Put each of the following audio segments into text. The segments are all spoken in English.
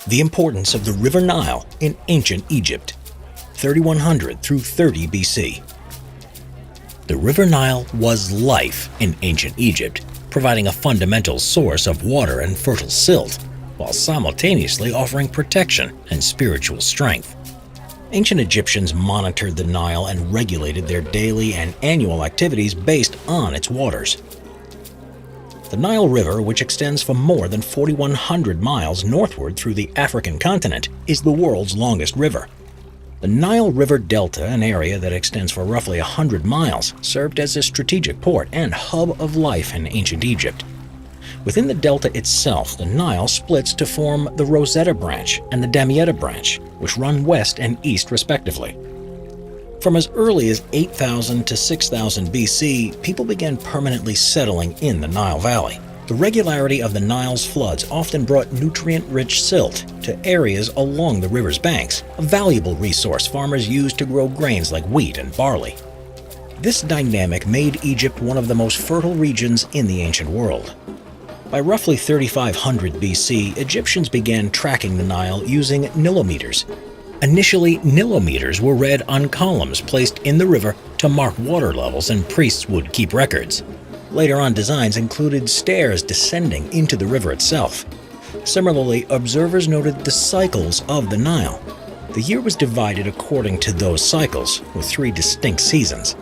The importance of the River Nile in ancient Egypt, 3100 through 30 BC. The River Nile was life in ancient Egypt, providing a fundamental source of water and fertile silt, while simultaneously offering protection and spiritual strength. Ancient Egyptians monitored the Nile and regulated their daily and annual activities based on its waters. The Nile River, which extends for more than 4,100 miles northward through the African continent, is the world's longest river. The Nile River Delta, an area that extends for roughly 100 miles, served as a strategic port and hub of life in ancient Egypt. Within the delta itself, the Nile splits to form the Rosetta Branch and the Damietta Branch, which run west and east respectively. From as early as 8,000 to 6,000 BC, people began permanently settling in the Nile Valley. The regularity of the Nile's floods often brought nutrient-rich silt to areas along the river's banks, a valuable resource farmers used to grow grains like wheat and barley. This dynamic made Egypt one of the most fertile regions in the ancient world. By roughly 3500 BC, Egyptians began tracking the Nile using nilometers. Initially, nilometers were read on columns placed in the river to mark water levels, and priests would keep records. Later on, designs included stairs descending into the river itself. Similarly, observers noted the cycles of the Nile. The year was divided according to those cycles, with 3 distinct seasons.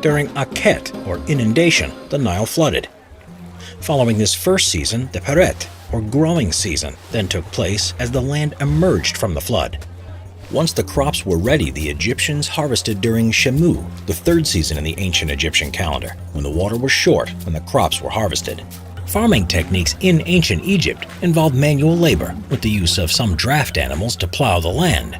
During Akhet, or inundation, the Nile flooded. Following this first season, the Peret, or growing season, then took place as the land emerged from the flood. Once the crops were ready, the Egyptians harvested during Shemu, the 3rd season in the ancient Egyptian calendar, when the water was short and the crops were harvested. Farming techniques in ancient Egypt involved manual labor, with the use of some draft animals to plow the land.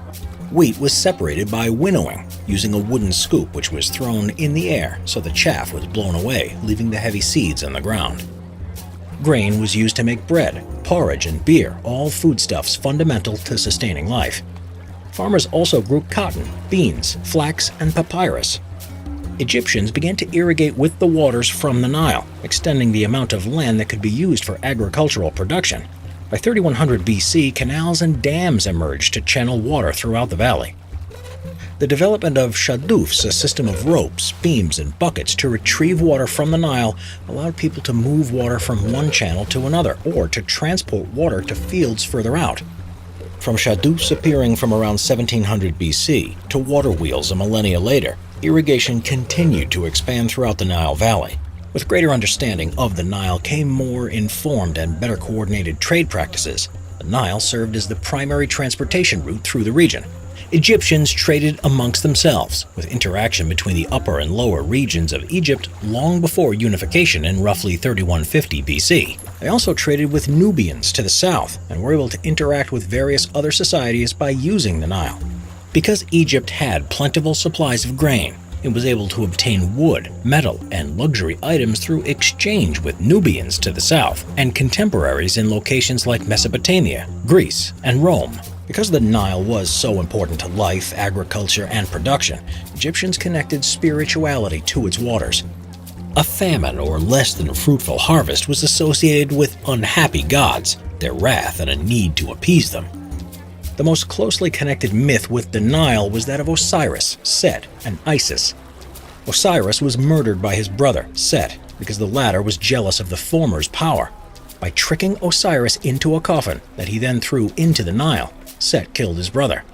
Wheat was separated by winnowing, using a wooden scoop which was thrown in the air so the chaff was blown away, leaving the heavy seeds in the ground. Grain was used to make bread, porridge, and beer, all foodstuffs fundamental to sustaining life. Farmers also grew cotton, beans, flax, and papyrus. Egyptians began to irrigate with the waters from the Nile, extending the amount of land that could be used for agricultural production. By 3100 BC, canals and dams emerged to channel water throughout the valley. The development of shadoufs, a system of ropes, beams, and buckets to retrieve water from the Nile, allowed people to move water from one channel to another, or to transport water to fields further out. From shadoufs appearing from around 1700 BC to water wheels a millennia later, irrigation continued to expand throughout the Nile Valley. With greater understanding of the Nile came more informed and better coordinated trade practices. The Nile served as the primary transportation route through the region. Egyptians traded amongst themselves, with interaction between the upper and lower regions of Egypt long before unification in roughly 3150 BC. They also traded with Nubians to the south and were able to interact with various other societies by using the Nile. Because Egypt had plentiful supplies of grain, it was able to obtain wood, metal, and luxury items through exchange with Nubians to the south and contemporaries in locations like Mesopotamia, Greece, and Rome. Because the Nile was so important to life, agriculture, and production, Egyptians connected spirituality to its waters. A famine or less than fruitful harvest was associated with unhappy gods, their wrath, and a need to appease them. The most closely connected myth with the Nile was that of Osiris, Set, and Isis. Osiris was murdered by his brother, Set, because the latter was jealous of the former's power. By tricking Osiris into a coffin that he then threw into the Nile, Set killed his brother.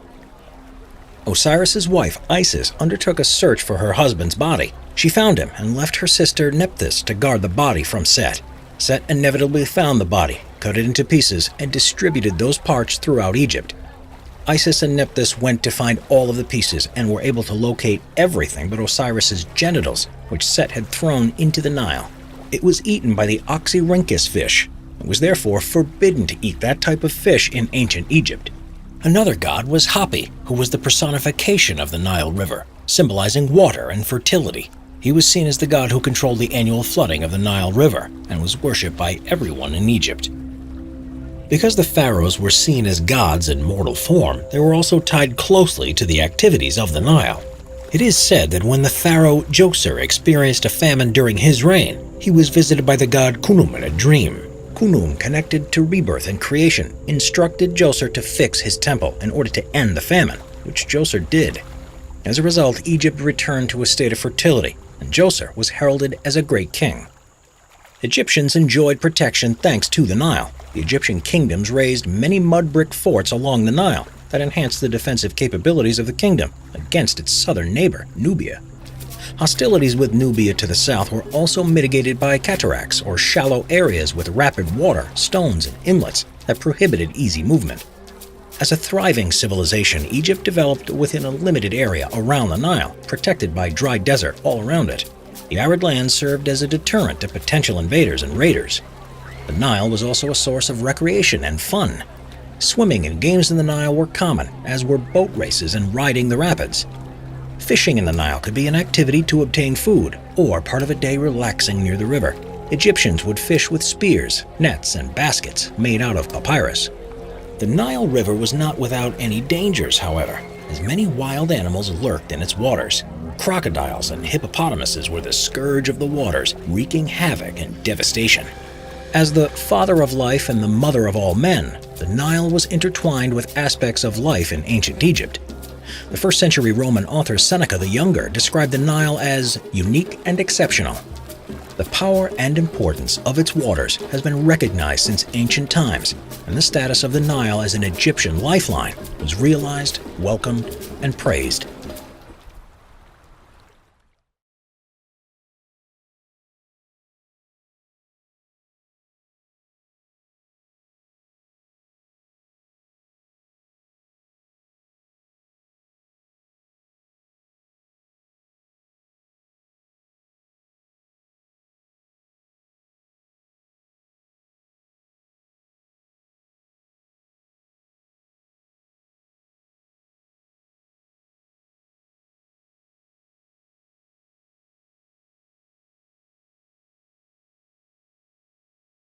Osiris's wife, Isis, undertook a search for her husband's body. She found him and left her sister Nephthys to guard the body from Set. Set inevitably found the body, cut it into pieces, and distributed those parts throughout Egypt. Isis and Nephthys went to find all of the pieces and were able to locate everything but Osiris's genitals, which Set had thrown into the Nile. It was eaten by the Oxyrhynchus fish, and was therefore forbidden to eat that type of fish in ancient Egypt. Another god was Hapi, who was the personification of the Nile River, symbolizing water and fertility. He was seen as the god who controlled the annual flooding of the Nile River and was worshipped by everyone in Egypt. Because the pharaohs were seen as gods in mortal form, they were also tied closely to the activities of the Nile. It is said that when the pharaoh Djoser experienced a famine during his reign, he was visited by the god Khnum in a dream. Khnum, connected to rebirth and creation, instructed Djoser to fix his temple in order to end the famine, which Djoser did. As a result, Egypt returned to a state of fertility, and Djoser was heralded as a great king. Egyptians enjoyed protection thanks to the Nile. The Egyptian kingdoms raised many mud brick forts along the Nile that enhanced the defensive capabilities of the kingdom against its southern neighbor, Nubia. Hostilities with Nubia to the south were also mitigated by cataracts, or shallow areas with rapid water, stones, and inlets that prohibited easy movement. As a thriving civilization, Egypt developed within a limited area around the Nile, protected by dry desert all around it. The arid land served as a deterrent to potential invaders and raiders. The Nile was also a source of recreation and fun. Swimming and games in the Nile were common, as were boat races and riding the rapids. Fishing in the Nile could be an activity to obtain food, or part of a day relaxing near the river. Egyptians would fish with spears, nets, and baskets made out of papyrus. The Nile River was not without any dangers, however, as many wild animals lurked in its waters. Crocodiles and hippopotamuses were the scourge of the waters, wreaking havoc and devastation. As the father of life and the mother of all men, the Nile was intertwined with aspects of life in ancient Egypt. The first-century Roman author Seneca the Younger described the Nile as unique and exceptional. The power and importance of its waters has been recognized since ancient times, and the status of the Nile as an Egyptian lifeline was realized, welcomed, and praised.